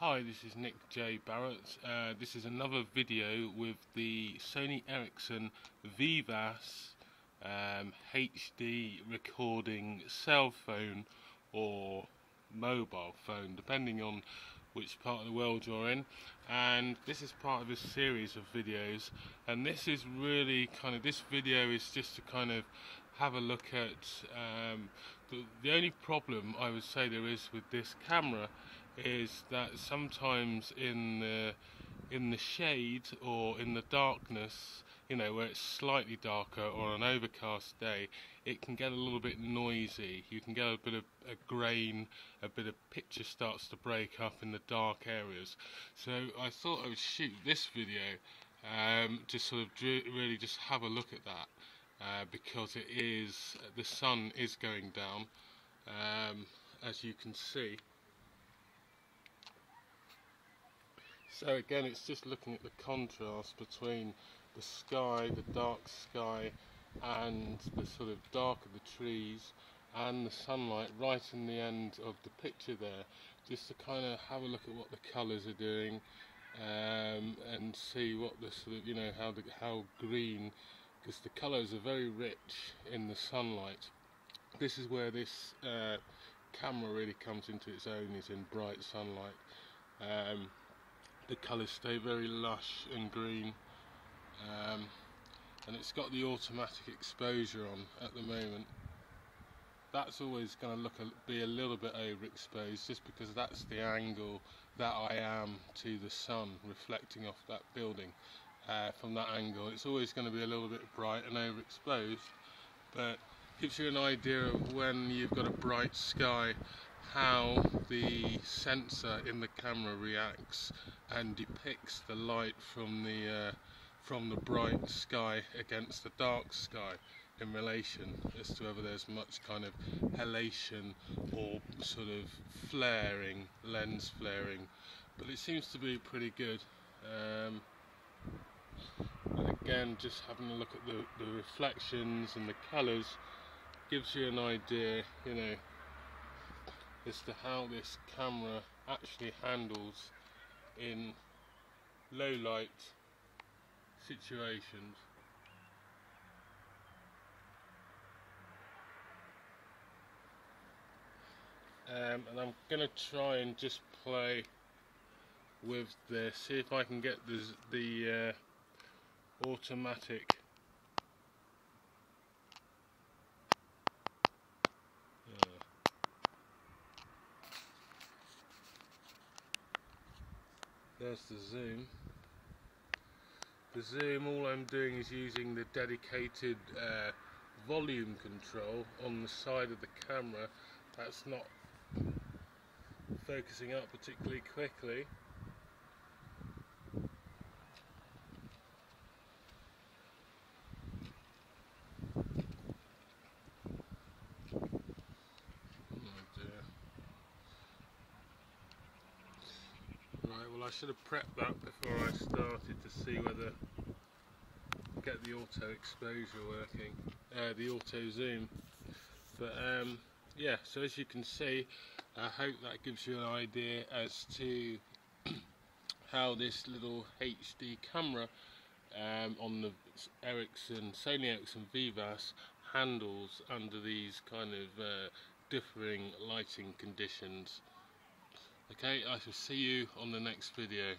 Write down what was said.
Hi, this is Nick J. Barrett. This is another video with the Sony Ericsson Vivaz HD recording cell phone or mobile phone, depending on which part of the world you're in. And this is part of a series of videos, and this is really this video is just to kind of have a look at the only problem I would say there is with this camera is that sometimes in the shade or in the darkness, you know, where it's slightly darker or on an overcast day, it can get a little bit noisy. You can get a bit of a grain, a bit of picture starts to break up in the dark areas. So I thought I would shoot this video to sort of really just have a look at that. Because the sun is going down, as you can see. So again, it's just looking at the contrast between the sky, the dark sky, and the sort of dark of the trees, and the sunlight right in the end of the picture there, just to kind of have a look at what the colours are doing, and see what the sort of, you know, how green, because the colours are very rich in the sunlight. This is where this camera really comes into its own, is in bright sunlight. The colours stay very lush and green, and it's got the automatic exposure on at the moment. That's always going to be a little bit overexposed, just because that's the angle that I am to the sun reflecting off that building. From that angle, it's always going to be a little bit bright and overexposed, but gives you an idea of when you've got a bright sky, how the sensor in the camera reacts and depicts the light from the bright sky against the dark sky in relation as to whether there's much kind of halation or sort of flaring, lens flaring, but it seems to be pretty good. And again, just having a look at the reflections and the colours gives you an idea, you know, as to how this camera actually handles in low light situations. And I'm going to try and just play with this, see if I can get the automatic. There's the zoom. The zoom, all I'm doing is using the dedicated volume control on the side of the camera. That's not focusing up particularly quickly. Right, well, I should have prepped that before I started to see whether get the auto exposure working, the auto zoom. But yeah, so as you can see, I hope that gives you an idea as to how this little HD camera on the Sony Ericsson Vivaz handles under these kind of differing lighting conditions. Okay, I shall see you on the next video.